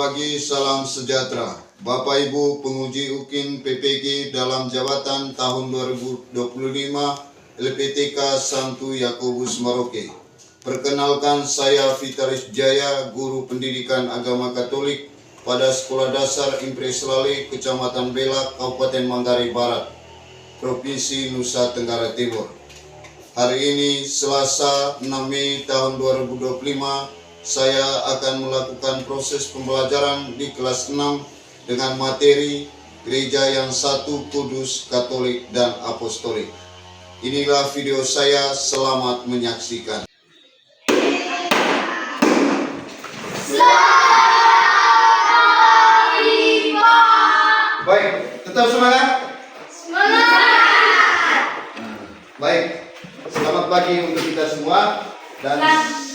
pagi, salam sejahtera. Bapak Ibu penguji UKIN PPG dalam jabatan tahun 2025 LPTK Santo Yakobus Merauke. Perkenalkan, saya Vitaris Jaya, guru pendidikan agama Katolik pada Sekolah Dasar Impres Lale, Kecamatan Belak, Kabupaten Manggarai Barat, Provinsi Nusa Tenggara Timur. Hari ini Selasa 6 Mei tahun 2025, saya akan melakukan proses pembelajaran di kelas 6 dengan materi Gereja yang Satu, Kudus, Katolik, dan Apostolik. Inilah video saya, selamat menyaksikan. Baik, tetap semangat? Semangat! Baik, selamat pagi untuk kita semua. Dan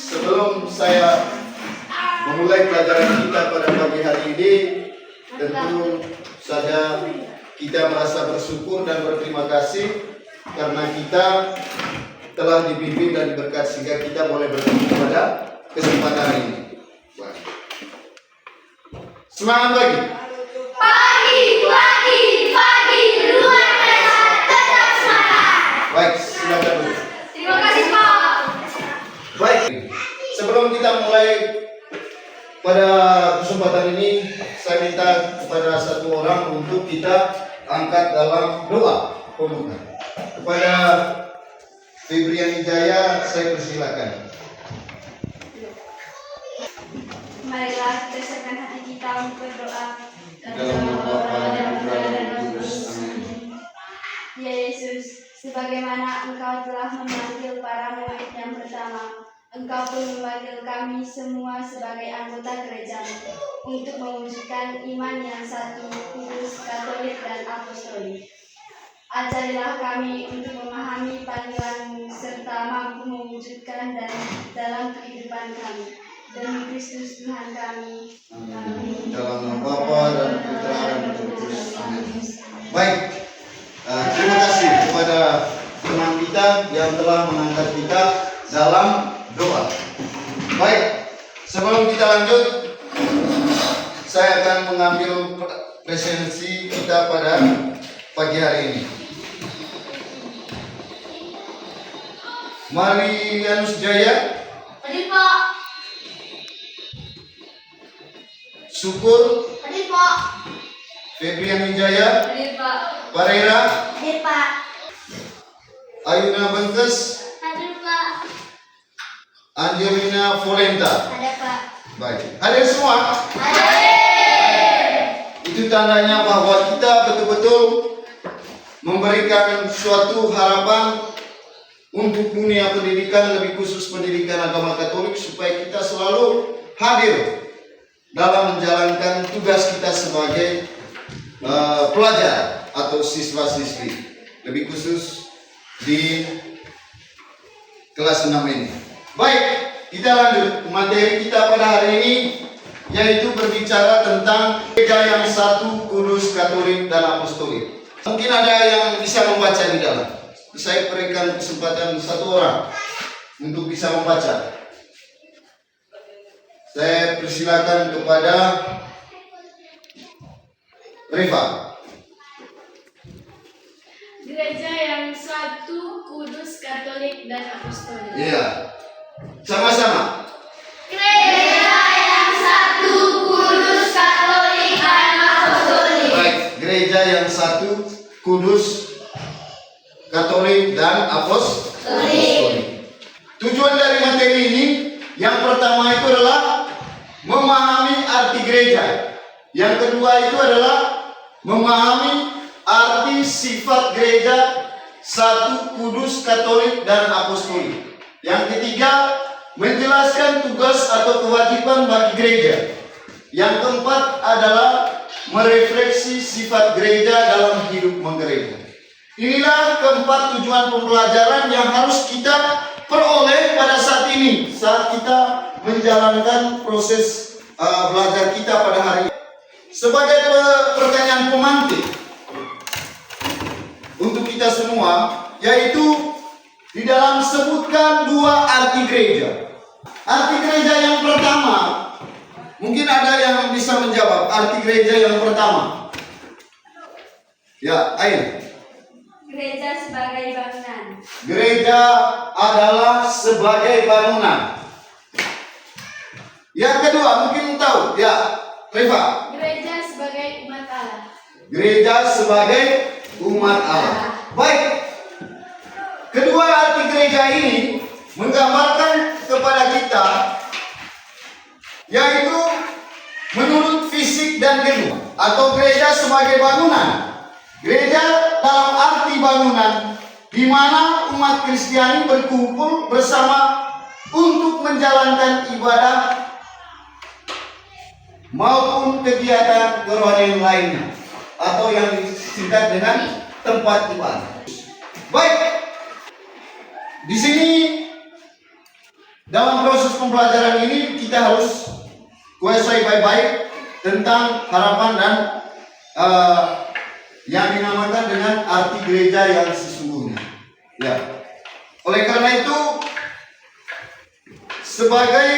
sebelum saya memulai pelajaran kita pada pagi hari ini, tentu saja kita merasa bersyukur dan berterima kasih karena kita telah dibimbing dan diberkati sehingga kita boleh bertemu pada kesempatan ini. Semangat pagi! Pagi, luar biasa, tetap semangat. Baik, silakan dulu. Terima kasih, Pak. Baik, sebelum kita mulai pada kesempatan ini, saya minta kepada satu orang untuk kita angkat dalam doa pembuka. Kepada Febriani Jaya, saya persilakan. Marilah kita siapkan hati kita untuk berdoa. Dalam nama Bapa dan Putra dan Roh Kudus. Amin. Ya Yesus, sebagaimana Engkau telah memanggil para murid yang pertama, Engkau pun memanggil kami semua sebagai anggota gereja-Mu untuk mewujudkan iman yang satu, kudus, katolik, dan apostolik. Ajarilah kami untuk memahami panggilan-Mu serta mampu mewujudkan dan dalam kehidupan kami. Demi Kristus Tuhan kami. Amin. Dalam nama Bapa dan Putra dan Roh Kudus. Amin. Baik, terima kasih kepada teman kita yang telah mengangkat kita dalam doa. Baik, sebelum kita lanjut, saya akan mengambil presensi kita pada pagi hari ini. Marianus Jaya, Hadir, Pak. Syukur, Hadir, Pak. Febriani Jaya, Hadir, Pak. Parera, Hadir, Pak. Ayuna Bengkes, Hadir, Pak. Angelina Volenta. Ada, Pak. Baik, hadir semua. Hadir. Itu tandanya bahwa kita betul-betul memberikan suatu harapan untuk dunia pendidikan, lebih khusus pendidikan agama Katolik, supaya kita selalu hadir dalam menjalankan tugas kita sebagai pelajar atau siswa-siswi, lebih khusus di kelas 6 ini. Baik, kita lanjut. Materi kita pada hari ini yaitu berbicara tentang Gereja yang Satu, Kudus, Katolik, dan Apostolik. Mungkin ada yang bisa membaca di dalam. Saya berikan kesempatan satu orang untuk bisa membaca. Saya persilakan kepada Riva. Gereja yang Satu, Kudus, Katolik, dan Apostolik. Iya. Sama-sama. Gereja yang Satu, Kudus, Katolik, dan Apostolik. Baik, Gereja yang Satu, Kudus, Katolik, dan Apostolik. Tujuan dari materi ini, yang pertama itu adalah memahami arti gereja. Yang kedua itu adalah memahami arti sifat gereja Satu, Kudus, Katolik, dan Apostolik. Yang ketiga, menjelaskan tugas atau kewajiban bagi gereja. Yang keempat adalah merefleksi sifat gereja dalam hidup menggereja. Inilah keempat tujuan pembelajaran yang harus kita peroleh pada saat ini, saat kita menjalankan proses belajar kita pada hari ini. Sebagai pertanyaan pemantik untuk kita semua, yaitu di dalam sebutkan dua arti gereja. Arti gereja yang pertama Mungkin ada yang bisa menjawab arti gereja yang pertama. Ya, ayo. Gereja sebagai bangunan. Gereja adalah sebagai bangunan. Yang kedua, mungkin tahu. Ya, Reva. Gereja sebagai umat Allah. Gereja sebagai umat Allah. Baik. Kedua arti gereja ini menggambarkan kepada kita, yaitu menurut fisik dan gedung, atau gereja sebagai bangunan. Gereja dalam arti bangunan di mana umat Kristiani berkumpul bersama untuk menjalankan ibadah maupun kegiatan kerohanian lainnya, atau yang disingkat dengan tempat ibadah. Baik, di sini dalam proses pembelajaran ini kita harus kuasai baik-baik tentang harapan dan yang dinamakan dengan arti gereja yang sesungguhnya. Ya. Oleh karena itu, sebagai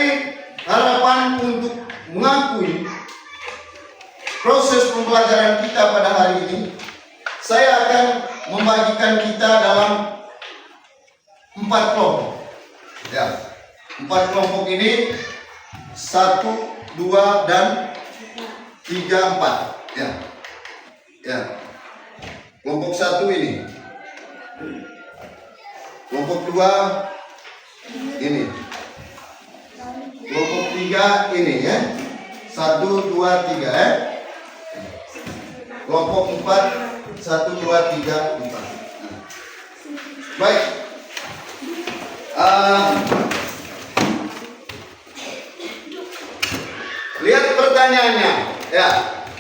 harapan untuk mengakui proses pembelajaran kita pada hari ini, saya akan membagikan kita dalam 4 kelompok. Ya, 4 kelompok ini 1, 2, dan 3, 4. Ya, ya. Kelompok 1 ini, kelompok 2 ini, kelompok 3 ini ya, 1, 2, 3 ya. Kelompok 4, 1, 2, 3, 4. Baik. Lihat pertanyaannya. Ya,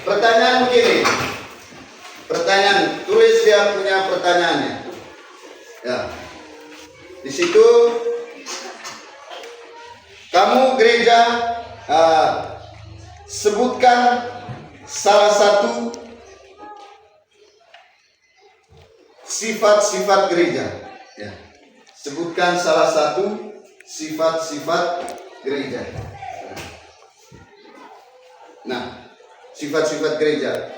pertanyaan begini. Pertanyaan, tulis dia punya pertanyaannya. Ya. Di situ kamu gereja sebutkan salah satu sifat-sifat gereja. Ya. Sebutkan salah satu sifat-sifat gereja. Nah, sifat-sifat gereja.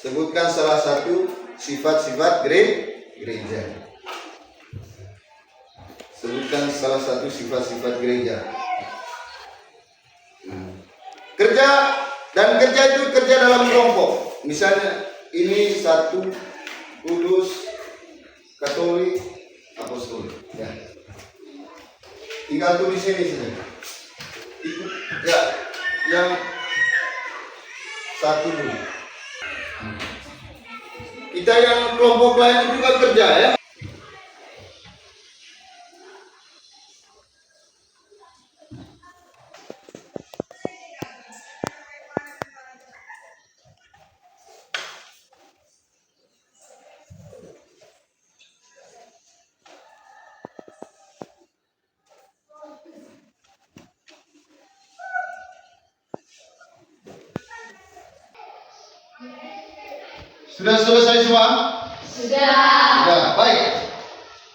Sebutkan salah satu sifat-sifat gereja. Sebutkan salah satu sifat-sifat gereja. Kerja itu kerja dalam kelompok. Misalnya ini 1, kudus, Katolik, Apostolik. Ya. Tinggal tulis ini saja. Ikut ya, yang 1 dulu. Kita yang kelompok lain juga kerja ya. Sudah selesai semua? Sudah. Baik.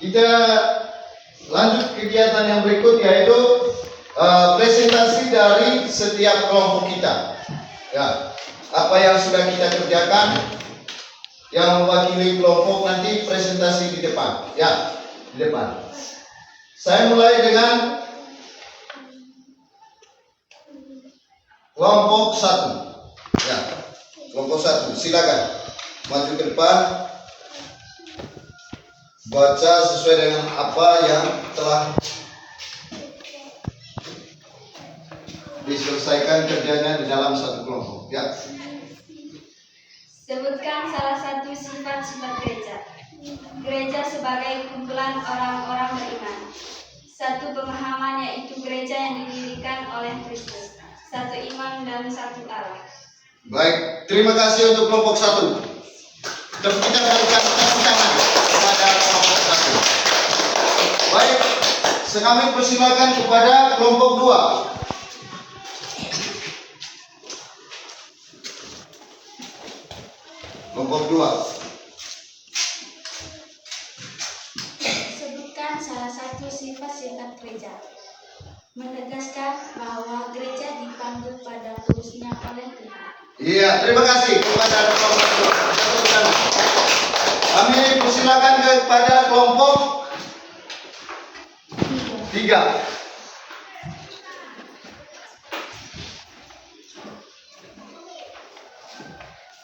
Kita lanjut kegiatan yang berikut, yaitu presentasi dari setiap kelompok kita. Ya. Apa yang sudah kita kerjakan, yang mewakili kelompok nanti presentasi di depan. Ya, di depan. Saya mulai dengan kelompok 1. Ya, kelompok 1. Silakan. Maju ke depan, baca sesuai dengan apa yang telah diselesaikan kerjanya di dalam satu kelompok. Ya. Sebutkan salah satu sifat-sifat gereja. Gereja sebagai kumpulan orang-orang beriman. Satu pemahaman, yaitu gereja yang didirikan oleh Kristus. Satu iman dan satu Allah. Baik, terima kasih untuk kelompok 1. Kita berikan tepuk tangan kepada kelompok 1. Baik, kami persilakan kepada kelompok 2. Kelompok 2. Sebutkan salah satu sifat-sifat gereja. menegaskan bahwa gereja dipanggil pada kudusnya oleh Tuhan. Iya, terima kasih kepada kelompok satu. Kami persilakan kepada kelompok 3.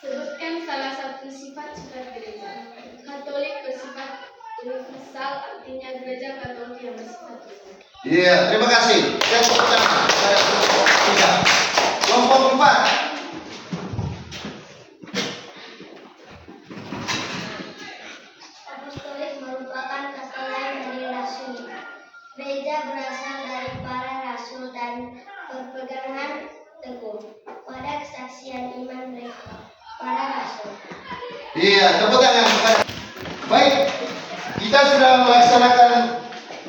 Sebutkan salah satu sifat gereja. Katolik bersifat universal, artinya gereja Katolik yang bersifat universal. Iya, terima kasih. Yang pertama, saya kelompok 3. Kelompok 4. Apostolik merupakan kata lain dari rasul. Gereja berasal dari para rasul dan berpegangan teguh pada kesaksian iman mereka, para rasul. Iya, tepuk tangan. Baik, kita sudah melaksanakan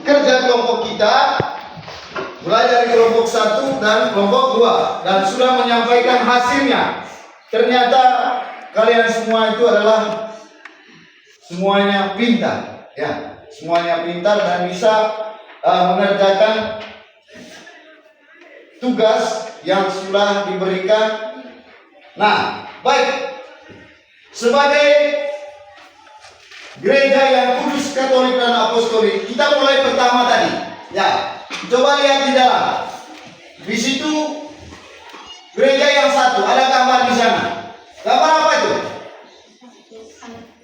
kerja kelompok kita, mulai dari kelompok 1 dan kelompok 2, dan sudah menyampaikan hasilnya. Ternyata kalian semua itu adalah semuanya pintar, ya, semuanya pintar dan bisa mengerjakan tugas yang sudah diberikan. Nah, baik, sebagai gereja yang kudus, Katolik dan Apostolik, kita mulai pertama tadi. Ya, coba lihat di dalam. Di situ gereja yang satu, ada gambar di sana. Gambar apa itu?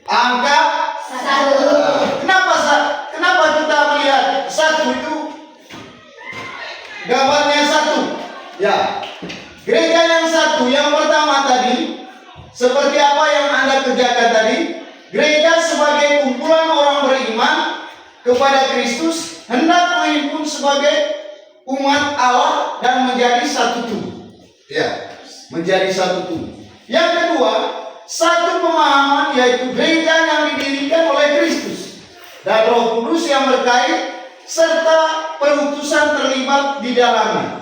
Angka 1. Kenapa kita melihat 1 itu gambarnya 1? Ya, gereja yang satu, yang pertama tadi, seperti apa yang Anda kerjakan tadi, gereja sebagai kumpulan orang beriman kepada Kristus hendak menghimpun sebagai umat Allah dan menjadi satu tubuh. Ya, menjadi satu tubuh. Yang kedua, satu pemahaman, yaitu gereja yang didirikan oleh Kristus dan Roh Kudus yang berkait serta perutusan terlibat di dalamnya.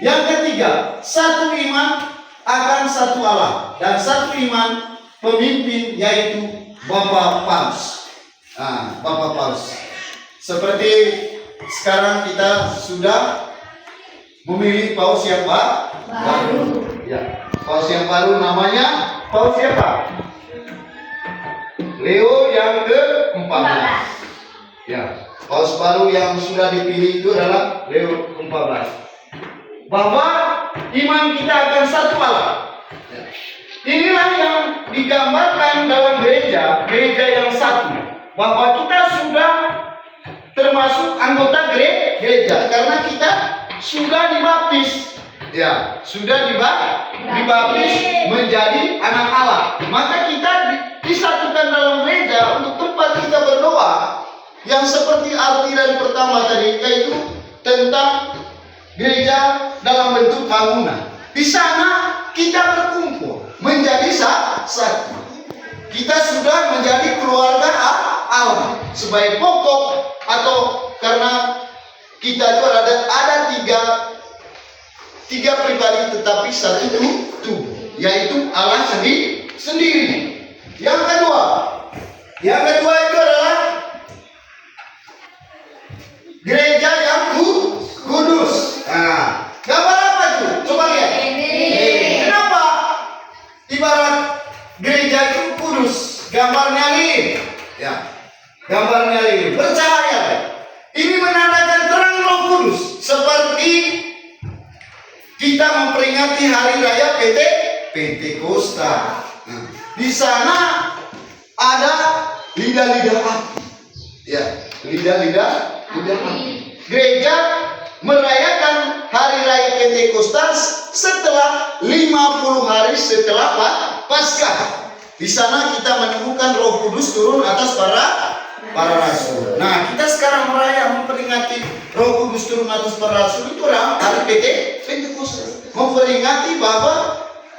Yang ketiga, satu iman akan satu Allah dan satu iman pemimpin, yaitu Bapak Paus. Bapak Paus. Seperti sekarang kita sudah memilih Paus yang baru. Ya, Paus yang baru namanya Paus siapa? Leo yang ke-14. Ya, Paus baru yang sudah dipilih itu adalah Leo ke-14. Bahwa iman kita akan satu Allah. Inilah yang digambarkan dalam gereja yang satu. Bahwa kita sudah termasuk anggota gereja karena kita sudah dibaptis. Ya, sudah dibaptis menjadi anak Allah. Maka kita disatukan dalam gereja untuk tempat kita berdoa, yang seperti arti dari pertama tadi, yaitu tentang gereja dalam bentuk bangunan. Di sana kita berkumpul menjadi satu. Kita sudah menjadi keluarga Allah sebagai pokok, atau karena kita itu ada tiga pribadi tetapi satu tubuh, yaitu Allah sendiri. Yang kedua itu adalah gereja yang kudus. Gambar apa itu? Coba lihat. Kenapa ibarat gereja itu kudus? Gambarnya lilin. Ya, gambarnya lilin bercahaya. Ini menandakan terang Roh Kudus, seperti kita memperingati hari raya Pentakosta. Di sana ada lidah-lidah api. Ya, lidah-lidah api. Gereja merayakan hari raya Pentakosta setelah 50 hari setelah Paskah. Di sana kita menemukan Roh Kudus turun atas para rasul. Nah, kita sekarang memperingati Roh Kudus turun atas para rasul, itu hari Pentakosta. Memperingati bahwa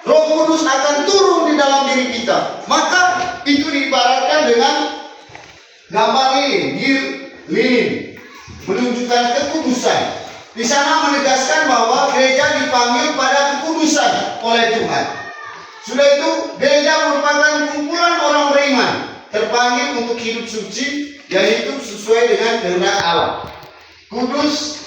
Roh Kudus akan turun di dalam diri kita. Maka itu diibaratkan dengan gambar lilin, menunjukkan kekudusan. Di sana menegaskan bahwa gereja dipanggil pada kekudusan oleh Tuhan. Sudah itu, gereja merupakan kumpulan orang beriman terpanggil untuk hidup suci, yaitu sesuai dengan kehendak Allah. Kudus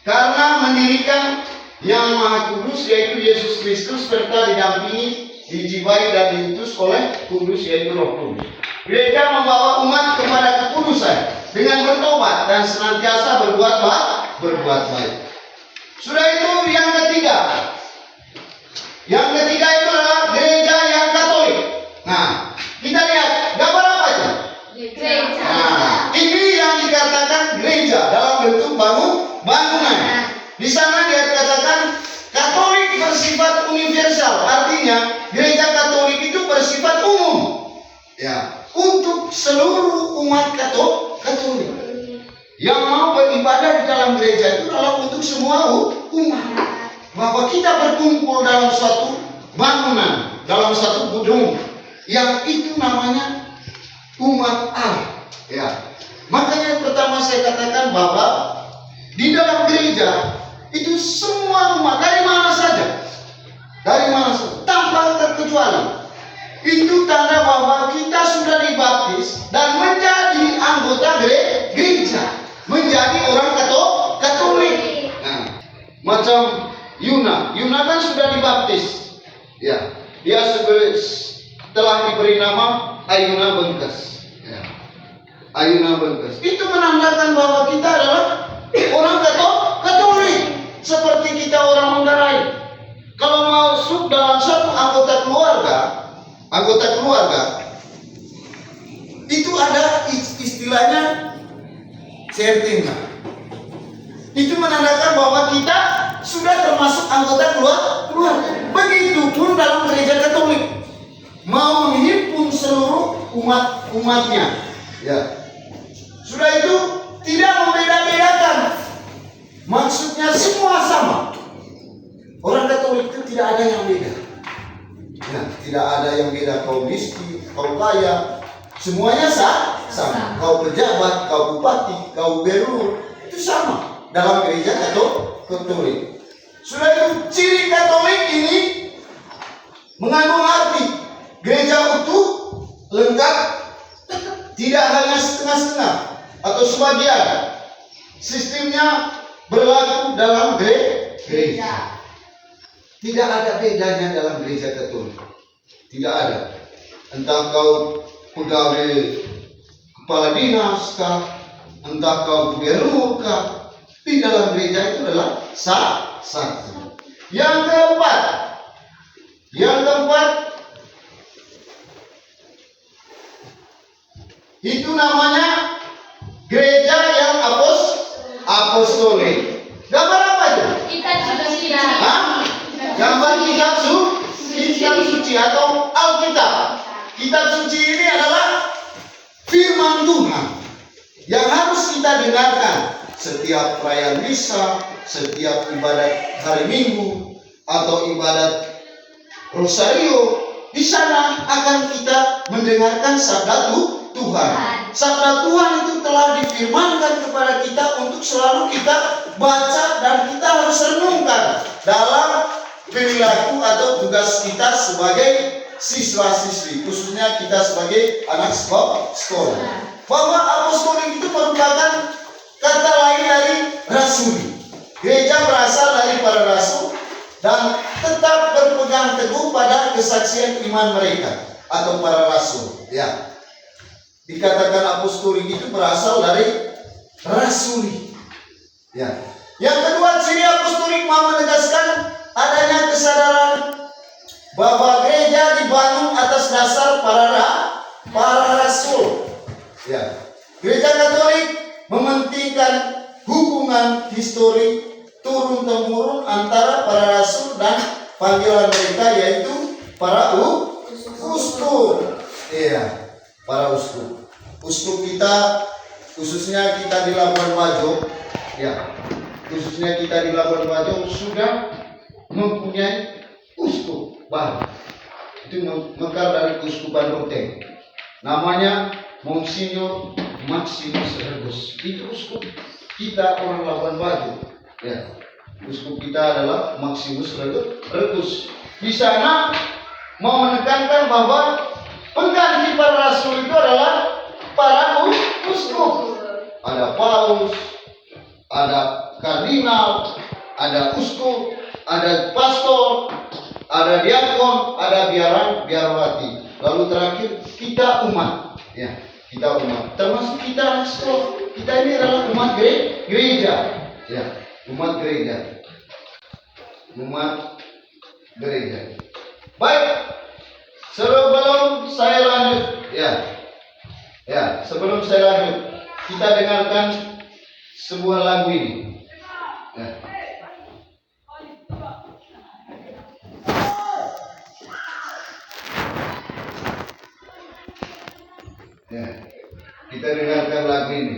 karena mendirikan yang Maha Kudus yaitu Yesus Kristus serta didampingi, dijiwai dan diutus oleh Kudus yaitu Roh Kudus. Gereja membawa umat kepada kekudusan dengan bertobat dan senantiasa berbuat baik. Sudah itu yang ketiga. Yang ketiga itu adalah gereja yang Katolik. Nah, kita lihat gambar apa itu? Gereja. Nah, ini yang dikatakan gereja dalam bentuk bangunan. Di sana dia katakan Katolik bersifat universal, artinya gereja Katolik itu bersifat umum, ya, untuk seluruh umat Katolik. Yang mau beribadah di dalam gereja itu adalah untuk semua umat. Bahwa kita berkumpul dalam suatu bangunan, dalam satu gedung, yang itu namanya umat Allah. Ya, makanya pertama saya katakan bahwa di dalam gereja itu semua umat dari mana saja, tanpa terkecuali. Itu tanda bahwa kita sudah dibaptis dan menjadi anggota gereja, menjadi orang Katolik. Nah, macam Yuna kan sudah dibaptis, ya, dia telah diberi nama Ayuna Bengkes. Ya. Ayuna Bengkes. Itu menandakan bahwa kita adalah orang Katolik, seperti kita orang Manggarai. Kalau masuk dalam satu anggota keluarga, itu ada istilahnya sertingga. Itu menandakan bahwa kita sudah termasuk anggota keluarga. Begitupun dalam gereja Katolik, mau menghimpun seluruh umatnya. Ya. Sudah itu tidak membeda-bedakan. Maksudnya semua sama. Orang Katolik itu tidak ada yang beda. Ya, tidak ada yang beda, kau miskin, kau kaya, semuanya sama. Kau pejabat, kau bupati, kau gubernur, itu sama dalam gereja Katolik. Sudah itu ciri Katolik ini mengandung arti gereja utuh, lengkap, tidak hanya setengah-setengah atau sebagian. Sistemnya berlaku dalam gereja. Tidak ada bedanya dalam gereja Katolik. Tidak ada. Entah kau pegawai kepala dinas kah, entah kau gubernur kah, di dalam gereja itu adalah satu. Yang keempat, itu namanya gereja yang apostolik. Gambar apa itu? Kitab suci. Gambar kitab suci atau Alkitab. Kitab suci ini adalah firman Tuhan yang harus kita dengarkan setiap perayaan misa, setiap ibadat hari Minggu atau ibadat Rosario. Di sana akan kita mendengarkan sabda Tuhan. Sabda Tuhan itu telah difirmankan kepada kita untuk selalu kita baca dan kita harus renungkan dalam perilaku atau tugas kita sebagai siswa-siswi, khususnya kita sebagai anak sekolah. Bahwa apostolik itu merupakan kata lain dari rasuli. Gereja berasal dari para rasul dan tetap berpegang teguh pada kesaksian iman mereka atau para rasul. Ya, dikatakan apostolik itu berasal dari rasuli. Ya. Yang kedua, ciri apostolik mau menegaskan adanya kesadaran bahwa gereja dibangun atas dasar para rasul. Ya. Gereja Katolik mementingkan hubungan histori turun-temurun antara para rasul dan panggilan mereka, yaitu para uskup. Iya, para uskup. Uskup kita, khususnya kita di Labuan Bajo, ya, khususnya kita di Labuan Bajo sudah mempunyai uskup baru. Itu mekar dari Uskupan Roteng. Namanya Monsignor Maximus Regus. Itu uskup kita orang Labuan Bajo. Ya, uskup kita adalah Maximus Regus. Di sana mau menekankan bahwa pengganti para rasul itu adalah para uskup. Ada paus, ada kardinal, tadi kita umat, ya kita umat. Termasuk kita sekolah. Kita ini adalah umat gereja, ya umat gereja, umat gereja. Baik, sebelum saya lanjut, sebelum saya lanjut, kita dengarkan sebuah lagu ini. Ya. Ya, kita dengarkan lagu ini.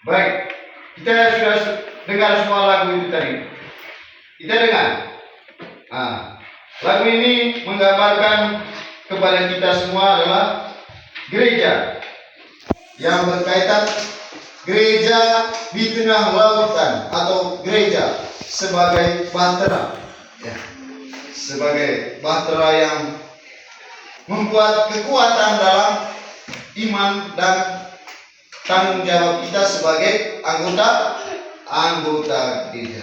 Baik, kita sudah dengar semua lagu itu tadi. Kita dengar. Lagu ini menggambarkan kepada kita semua adalah gereja yang berkaitan gereja di tengah lautan atau gereja sebagai bahtera, ya, sebagai bahtera yang membuat kekuatan dalam iman dan tanggung jawab kita sebagai anggota gereja.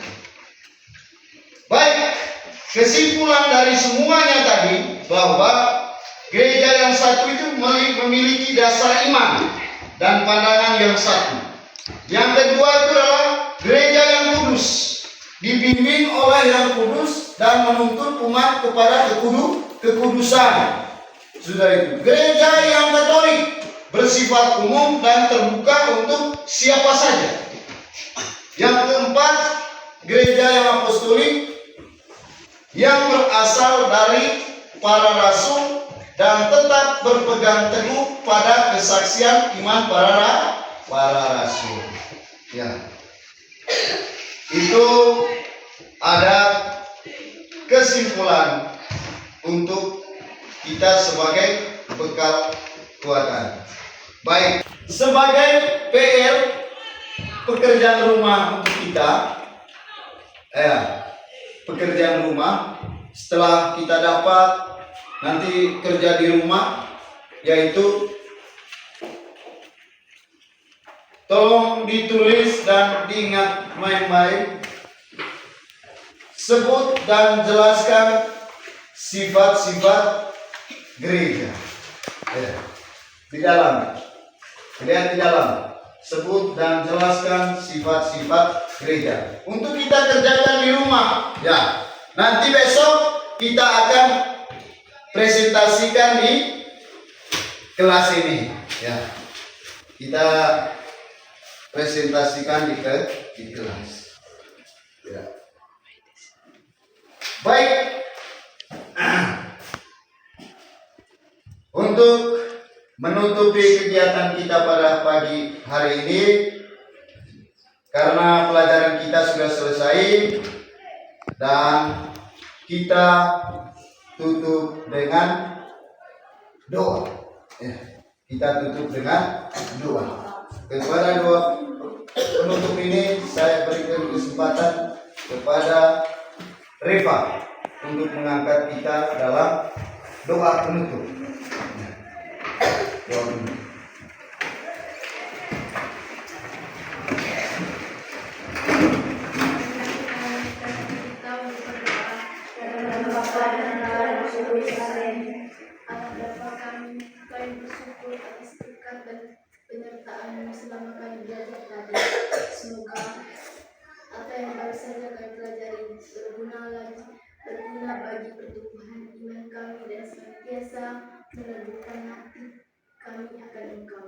Baik, kesimpulan dari semuanya tadi bahwa gereja yang satu itu memiliki dasar iman, dan pandangan yang satu. Yang kedua itu adalah gereja yang kudus, dibimbing oleh yang kudus dan menuntut umat kepada kekudusan. Sudah itu. Gereja yang katolik, bersifat umum dan terbuka untuk siapa saja. Yang keempat, gereja yang apostolik, yang berasal dari para rasul dan tetap berpegang teguh pada kesaksian iman para rasul. Ya. Itu ada kesimpulan untuk kita sebagai bekal kekuatan. Baik, sebagai PR pekerjaan rumah untuk kita, pekerjaan rumah setelah kita dapat nanti kerja di rumah, yaitu tolong ditulis dan diingat baik-baik. Sebut dan jelaskan sifat-sifat gereja. Di dalam, lihat di dalam. Sebut dan jelaskan sifat-sifat gereja. Untuk kita kerjakan di rumah. Ya, nanti besok kita akan presentasikan di kelas ini. Ya, kita presentasikan di kelas. Ya. Baik. Untuk menutupi kegiatan kita pada pagi hari ini, karena pelajaran kita sudah selesai dan kita tutup dengan doa. Kita tutup dengan doa. Kepada doa penutup ini saya berikan kesempatan kepada Reva untuk mengangkat kita dalam doa penutup. Doa penutup. Penyertaan selama kami belajar tadi. Semoga apa yang baru saja kami pelajari berguna bagi pertumbuhan iman kami dan senantiasa meneguhkan hati kami akan Engkau.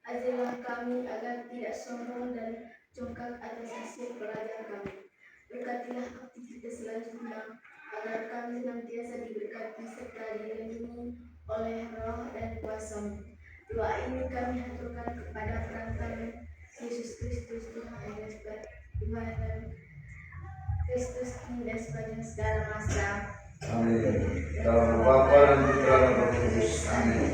Ajarlah kami agar tidak sombong dan congkak atas hasil pelajaran kami. Berkatilah aktivitas selanjutnya agar kami senantiasa diberkati serta dilindungi oleh Roh dan kuasa-Mu. Doa ini kami haturkan kepada perantara Yesus Kristus Tuhan dan Kristus King dan sepanjang segala masa. Amin. Dalam Bapa dan Putra dan Roh Kudus. Amin.